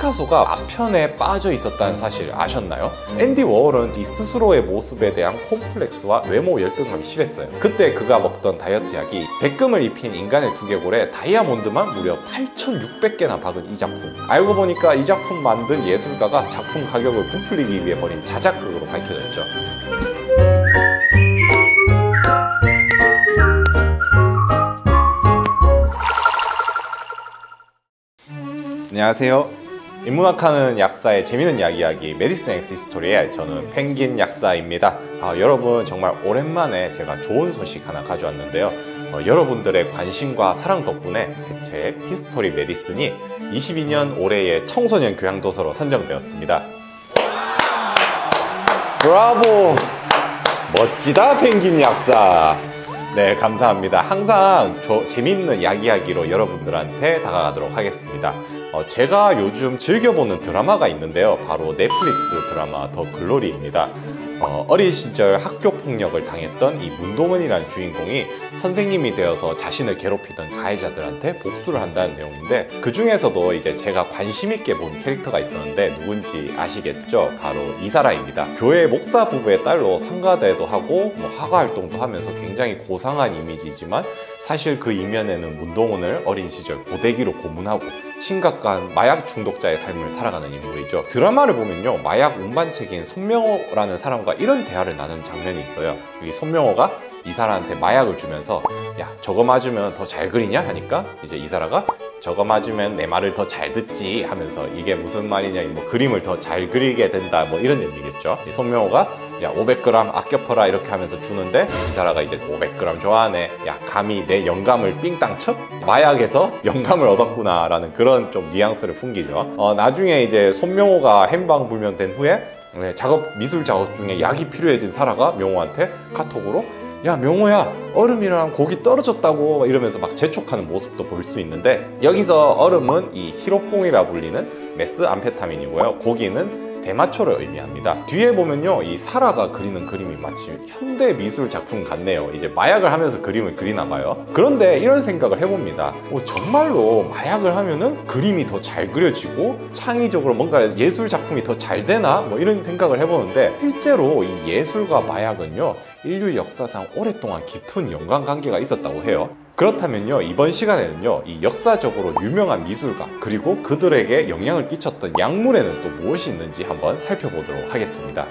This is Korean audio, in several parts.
피카소가 아편에 빠져 있었다는 사실 아셨나요? 앤디 워홀은 이 스스로의 모습에 대한 콤플렉스와 외모 열등감이 심했어요. 그때 그가 먹던 다이어트 약이 백금을 입힌 인간의 두개골에 다이아몬드만 무려 8,600개나 박은 이 작품. 알고 보니까 이 작품 만든 예술가가 작품 가격을 부풀리기 위해 벌인 자작극으로 밝혀졌죠. 안녕하세요. 인문학하는 약사의 재미있는 이야기 메디슨 엑스 히스토리의 저는 펭귄 약사입니다. 여러분 정말 오랜만에 제가 좋은 소식 하나 가져왔는데요. 여러분들의 관심과 사랑 덕분에 제 책 히스토리 메디슨이 22년 올해의 청소년 교양도서로 선정되었습니다. 브라보! 멋지다 펭귄 약사! 네, 감사합니다. 항상 재밌는 이야기로 여러분들한테 다가가도록 하겠습니다. 제가 요즘 즐겨보는 드라마가 있는데요. 바로 넷플릭스 드라마 더 글로리입니다. 어린 시절 학교 폭력을 당했던 이 문동은이라는 주인공이 선생님이 되어서 자신을 괴롭히던 가해자들한테 복수를 한다는 내용인데, 그 중에서도 이제 제가 관심 있게 본 캐릭터가 있었는데 누군지 아시겠죠? 바로 이사라입니다. 교회 목사 부부의 딸로 성가대도 하고 화가 활동도 하면서 굉장히 고상한 이미지이지만 사실 그 이면에는 문동은을 어린 시절 고데기로 고문하고 심각한 마약 중독자의 삶을 살아가는 인물이죠. 드라마를 보면요, 마약 운반책인 손명호라는 사람과 이런 대화를 나누는 장면이 있어요. 이 손명호가 이사라한테 마약을 주면서 야, 저거 맞으면 더 잘 그리냐 하니까 이제 이사라가 저거 맞으면 내 말을 더 잘 듣지 하면서 이게 무슨 말이냐, 뭐 그림을 더 잘 그리게 된다, 뭐 이런 의미겠죠. 이 손명호가 야 500g 아껴 퍼라 이렇게 하면서 주는데 이사라가 이제 500g 좋아하네, 야 감히 내 영감을 삥땅 쳐? 마약에서 영감을 얻었구나 라는 그런 좀 뉘앙스를 풍기죠. 나중에 이제 손명호가 행방불명된 후에 미술 작업 중에 약이 필요해진 사라가 명호한테 카톡으로 야 명호야, 얼음이랑 고기 떨어졌다고 이러면서 막 재촉하는 모습도 볼 수 있는데, 여기서 얼음은 이 히로뽕이라 불리는 메스암페타민이고요, 고기는 대마초를 의미합니다. 뒤에 보면요, 이 사라가 그리는 그림이 마치 현대 미술 작품 같네요. 이제 마약을 하면서 그림을 그리나 봐요. 그런데 이런 생각을 해봅니다. 정말로 마약을 하면은 그림이 더 잘 그려지고 창의적으로 뭔가 예술 작품이 더 잘 되나? 뭐 이런 생각을 해보는데, 실제로 이 예술과 마약은요, 인류 역사상 오랫동안 깊은 연관관계가 있었다고 해요. 그렇다면요, 이번 시간에는요, 이 역사적으로 유명한 미술가 그리고 그들에게 영향을 끼쳤던 약물에는 또 무엇이 있는지 한번 살펴보도록 하겠습니다.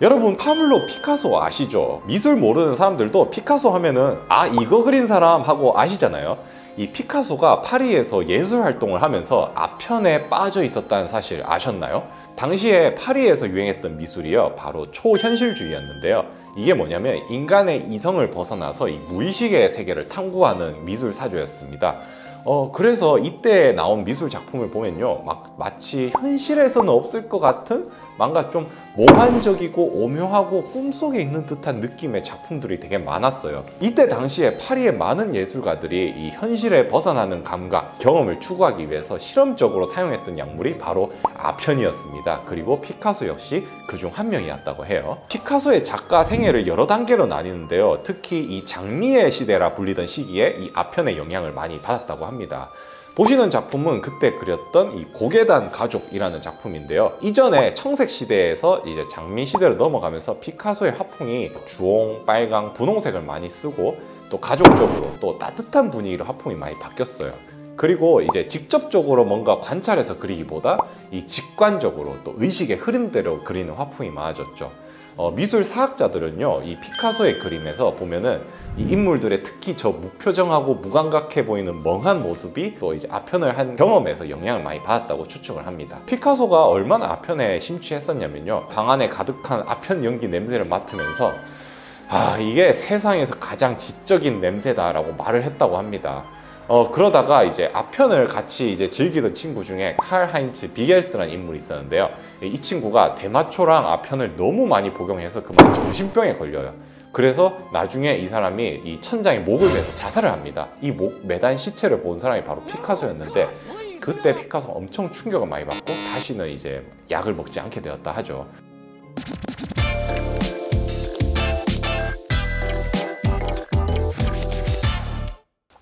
여러분 파블로 피카소 아시죠? 미술 모르는 사람들도 피카소 하면은 아 이거 그린 사람 하고 아시잖아요. 이 피카소가 파리에서 예술 활동을 하면서 아편에 빠져 있었다는 사실 아셨나요? 당시에 파리에서 유행했던 미술이요, 바로 초현실주의였는데요. 이게 뭐냐면 인간의 이성을 벗어나서 이 무의식의 세계를 탐구하는 미술 사조였습니다. 그래서 이때 나온 미술 작품을 보면요, 마치 현실에서는 없을 것 같은 뭔가 좀 몽환적이고 오묘하고 꿈속에 있는 듯한 느낌의 작품들이 되게 많았어요. 이때 당시에 파리의 많은 예술가들이 이 현실에 벗어나는 감각, 경험을 추구하기 위해서 실험적으로 사용했던 약물이 바로 아편이었습니다. 그리고 피카소 역시 그중 한 명이었다고 해요. 피카소의 작가 생애를 여러 단계로 나뉘는데요, 특히 이 장미의 시대라 불리던 시기에 이 아편의 영향을 많이 받았다고 합니다. 보시는 작품은 그때 그렸던 이 고개단 가족이라는 작품인데요, 이전에 청색 시대에서 이제 장미 시대로 넘어가면서 피카소의 화풍이 주홍, 빨강, 분홍색을 많이 쓰고 또 가족적으로 또 따뜻한 분위기로 화풍이 많이 바뀌었어요. 그리고 이제 직접적으로 뭔가 관찰해서 그리기보다 이 직관적으로 또 의식의 흐름대로 그리는 화풍이 많아졌죠. 미술 사학자들은요, 이 피카소의 그림에서 보면은 이 인물들의 특히 저 무표정하고 무감각해 보이는 멍한 모습이 또 이제 아편을 한 경험에서 영향을 많이 받았다고 추측을 합니다. 피카소가 얼마나 아편에 심취했었냐면요, 방 안에 가득한 아편 연기 냄새를 맡으면서 이게 세상에서 가장 지적인 냄새다라고 말을 했다고 합니다. 그러다가 이제 아편을 같이 이제 즐기던 친구 중에 칼 하인츠 비겔스라는 인물이 있었는데요, 이 친구가 대마초랑 아편을 너무 많이 복용해서 그만 정신병에 걸려요. 그래서 나중에 이 사람이 이 천장에 목을 매서 자살을 합니다. 이 목 매단 시체를 본 사람이 바로 피카소였는데, 그때 피카소가 엄청 충격을 많이 받고 다시는 이제 약을 먹지 않게 되었다 하죠.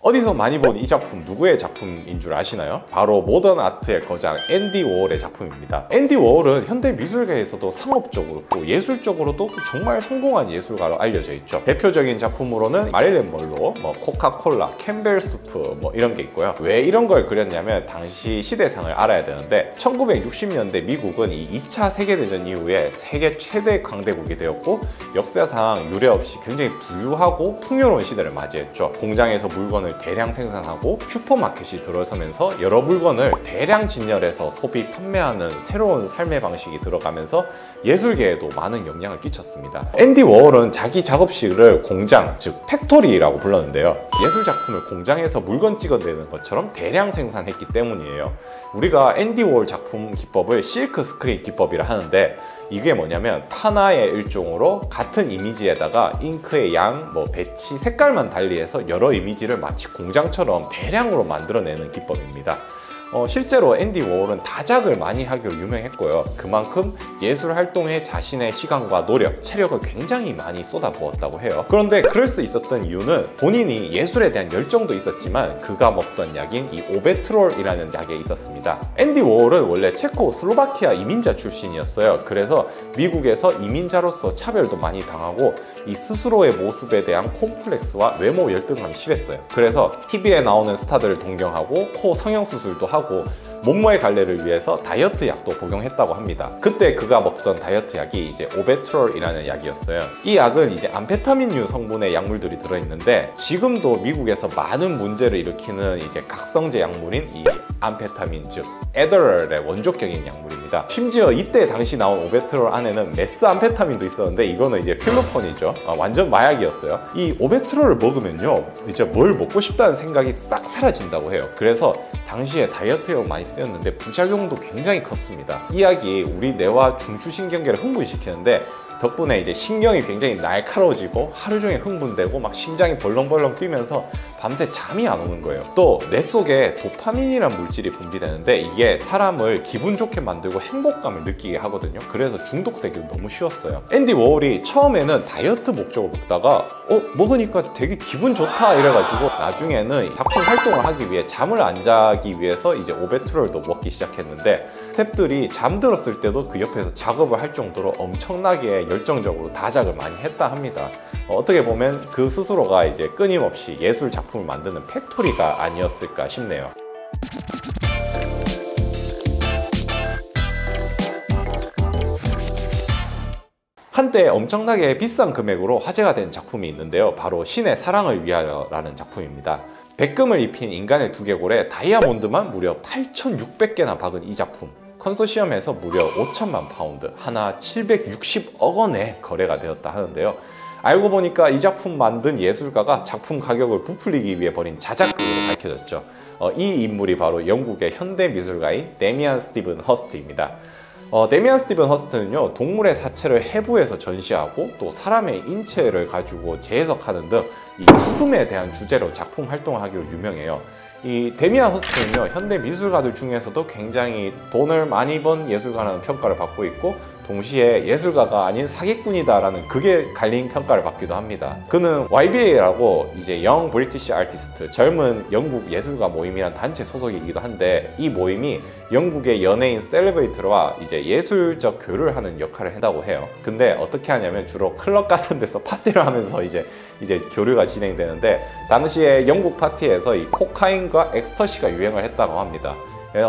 어디서 많이 본 이 작품 누구의 작품인 줄 아시나요? 바로 모던 아트의 거장 앤디 워홀의 작품입니다. 앤디 워홀은 현대 미술계에서도 상업적으로 또 예술적으로도 정말 성공한 예술가로 알려져 있죠. 대표적인 작품으로는 마릴린 먼로, 코카콜라, 캠벨 수프 이런 게 있고요. 왜 이런 걸 그렸냐면 당시 시대상을 알아야 되는데 1960년대 미국은 이 2차 세계대전 이후에 세계 최대 강대국이 되었고 역사상 유례 없이 굉장히 부유하고 풍요로운 시대를 맞이했죠. 공장에서 물건을 대량 생산하고 슈퍼마켓이 들어서면서 여러 물건을 대량 진열해서 소비, 판매하는 새로운 삶의 방식이 들어가면서 예술계에도 많은 영향을 끼쳤습니다. 앤디 워홀은 자기 작업실을 공장, 즉 팩토리라고 불렀는데요. 예술 작품을 공장에서 물건 찍어내는 것처럼 대량 생산했기 때문이에요. 우리가 앤디 워홀 작품 기법을 실크 스크린 기법이라 하는데 이게 뭐냐면 하나의 일종으로 같은 이미지에다가 잉크의 양, 배치, 색깔만 달리해서 여러 이미지를 마치 공장처럼 대량으로 만들어내는 기법입니다. 실제로 앤디 워홀은 다작을 많이 하기로 유명했고요. 그만큼 예술 활동에 자신의 시간과 노력, 체력을 굉장히 많이 쏟아부었다고 해요. 그런데 그럴 수 있었던 이유는 본인이 예술에 대한 열정도 있었지만 그가 먹던 약인 이 오베트롤이라는 약에 있었습니다. 앤디 워홀은 원래 체코슬로바키아 이민자 출신이었어요. 그래서 미국에서 이민자로서 차별도 많이 당하고 이 스스로의 모습에 대한 콤플렉스와 외모 열등감이 심했어요. 그래서 TV에 나오는 스타들을 동경하고 코 성형수술도 하고 몸매의 관리를 위해서 다이어트 약도 복용했다고 합니다. 그때 그가 먹던 다이어트 약이 이제 오베트롤이라는 약이었어요. 이 약은 이제 암페타민류 성분의 약물들이 들어있는데 지금도 미국에서 많은 문제를 일으키는 이제 각성제 약물인 이 암페타민, 즉 에더럴의 원조격인 약물입니다. 심지어 이때 당시 나온 오베트롤 안에는 메스암페타민도 있었는데 이거는 이제 필로폰이죠. 완전 마약이었어요. 이 오베트롤을 먹으면요 이제 뭘 먹고 싶다는 생각이 싹 사라진다고 해요. 그래서 당시에 다이어트용 많이 쓰였는데 부작용도 굉장히 컸습니다. 이 약이 우리 뇌와 중추신경계를 흥분시키는데 덕분에 이제 신경이 굉장히 날카로워지고 하루 종일 흥분되고 막 심장이 벌렁벌렁 뛰면서 밤새 잠이 안 오는 거예요. 또 뇌 속에 도파민이란 물질이 분비되는데 이게 사람을 기분 좋게 만들고 행복감을 느끼게 하거든요. 그래서 중독되기도 너무 쉬웠어요. 앤디 워홀이 처음에는 다이어트 목적으로 먹다가 먹으니까 되게 기분 좋다 이래가지고 나중에는 작품 활동을 하기 위해 잠을 안 자기 위해서 이제 오베트롤도 먹기 시작했는데 스태프들이 잠들었을 때도 그 옆에서 작업을 할 정도로 엄청나게 열정적으로 다작을 많이 했다 합니다. 어떻게 보면 그 스스로가 이제 끊임없이 예술 작품을 만드는 팩토리가 아니었을까 싶네요. 한때 엄청나게 비싼 금액으로 화제가 된 작품이 있는데요. 바로 신의 사랑을 위하여라는 작품입니다. 백금을 입힌 인간의 두개골에 다이아몬드만 무려 8,600개나 박은 이 작품. 컨소시엄에서 무려 5천만 파운드, 하나 760억 원에 거래가 되었다 하는데요. 알고 보니까 이 작품 만든 예술가가 작품 가격을 부풀리기 위해 벌인 자작극으로 밝혀졌죠. 이 인물이 바로 영국의 현대 미술가인 데미안 스티븐 허스트입니다. 데미안 스티븐 허스트는요, 동물의 사체를 해부해서 전시하고 또 사람의 인체를 가지고 재해석하는 등 이 죽음에 대한 주제로 작품 활동을 하기로 유명해요. 이 데미안 허스트는요, 현대 미술가들 중에서도 굉장히 돈을 많이 번 예술가라는 평가를 받고 있고 동시에 예술가가 아닌 사기꾼이다라는 극에 갈린 평가를 받기도 합니다. 그는 YBA라고 이제 영 브리티시 아티스트, 젊은 영국 예술가 모임이란 단체 소속이기도 한데 이 모임이 영국의 연예인 셀러브레이터와 이제 예술적 교류를 하는 역할을 한다고 해요. 근데 어떻게 하냐면 주로 클럽 같은 데서 파티를 하면서 이제 교류가 진행되는데 당시에 영국 파티에서 이 코카인과 엑스터시가 유행을 했다고 합니다.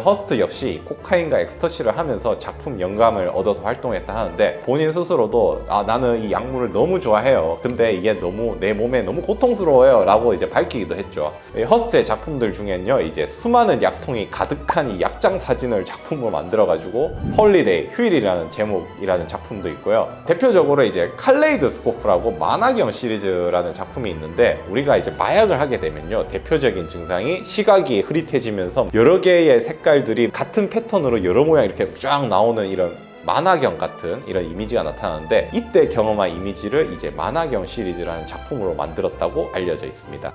허스트 역시 코카인과 엑스터시를 하면서 작품 영감을 얻어서 활동했다 하는데 본인 스스로도 나는 이 약물을 너무 좋아해요. 근데 이게 너무 내 몸에 너무 고통스러워요 라고 이제 밝히기도 했죠. 허스트의 작품들 중에는요 이제 수많은 약통이 가득한 이 약장 사진을 작품으로 만들어 가지고 홀리데이, 휴일이라는 제목이라는 작품도 있고요. 대표적으로 이제 칼레이드 스코프라고 만화경 시리즈라는 작품이 있는데 우리가 이제 마약을 하게 되면요 대표적인 증상이 시각이 흐릿해지면서 여러 개의 색깔들이 같은 패턴으로 여러 모양 이렇게 쫙 나오는 이런 만화경 같은 이런 이미지가 나타나는데 이때 경험한 이미지를 이제 만화경 시리즈라는 작품으로 만들었다고 알려져 있습니다.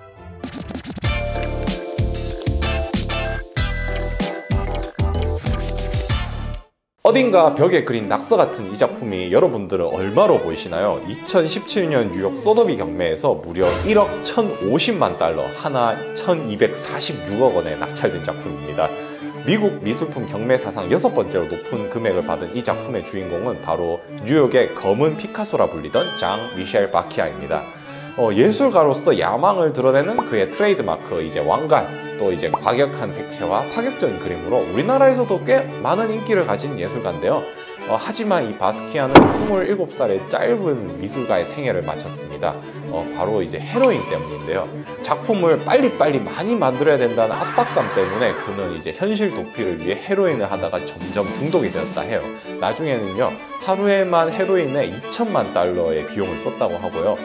어딘가 벽에 그린 낙서 같은 이 작품이 여러분들은 얼마로 보이시나요? 2017년 뉴욕 소더비 경매에서 무려 1억 1,050만 달러, 하나 1,246억 원에 낙찰된 작품입니다. 미국 미술품 경매 사상 6번째로 높은 금액을 받은 이 작품의 주인공은 바로 뉴욕의 검은 피카소라 불리던 장 미셸 바키아입니다. 예술가로서 야망을 드러내는 그의 트레이드마크, 이제 왕관, 또 이제 과격한 색채와 파격적인 그림으로 우리나라에서도 꽤 많은 인기를 가진 예술가인데요. 하지만 이 바스키아는 27살의 짧은 미술가의 생애를 마쳤습니다. 바로 이제 헤로인 때문인데요. 작품을 빨리빨리 많이 만들어야 된다는 압박감 때문에 그는 이제 현실 도피를 위해 헤로인을 하다가 점점 중독이 되었다 해요. 나중에는요, 하루에만 헤로인에 2천만 달러의 비용을 썼다고 하고요.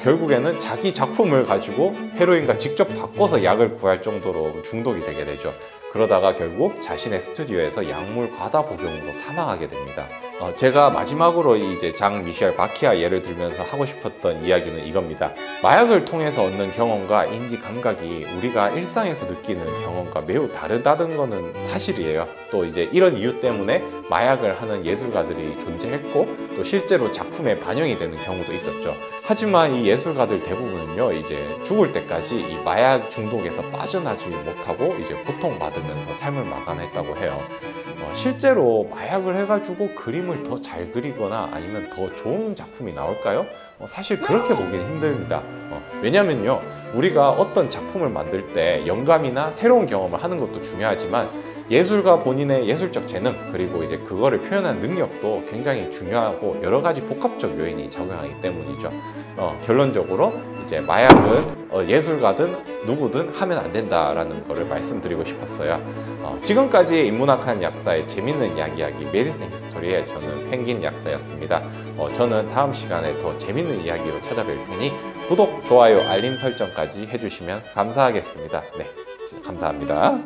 결국에는 자기 작품을 가지고 헤로인과 직접 바꿔서 약을 구할 정도로 중독이 되게 되죠. 그러다가 결국 자신의 스튜디오에서 약물 과다 복용으로 사망하게 됩니다. 제가 마지막으로 이제 장 미셸 바키아 예를 들면서 하고 싶었던 이야기는 이겁니다. 마약을 통해서 얻는 경험과 인지 감각이 우리가 일상에서 느끼는 경험과 매우 다르다는 거는 사실이에요. 또 이제 이런 이유 때문에 마약을 하는 예술가들이 존재했고 또 실제로 작품에 반영이 되는 경우도 있었죠. 하지만 이 예술가들 대부분은요, 이제 죽을 때까지 이 마약 중독에서 빠져나지 못하고 이제 고통받으면서 삶을 마감했다고 해요. 실제로 마약을 해가지고 그림을 더 잘 그리거나 아니면 더 좋은 작품이 나올까요? 사실 그렇게 보기는 힘듭니다. 왜냐면요, 우리가 어떤 작품을 만들 때 영감이나 새로운 경험을 하는 것도 중요하지만 예술가 본인의 예술적 재능, 그리고 이제 그거를 표현하는 능력도 굉장히 중요하고 여러 가지 복합적 요인이 작용하기 때문이죠. 결론적으로 이제 마약은 예술가든 누구든 하면 안 된다라는 거를 말씀드리고 싶었어요. 지금까지 인문학한 약사의 재밌는 이야기 메디슨 히스토리에 저는 펭귄 약사였습니다. 저는 다음 시간에 더 재밌는 이야기로 찾아뵐 테니 구독, 좋아요, 알림 설정까지 해주시면 감사하겠습니다. 네, 감사합니다.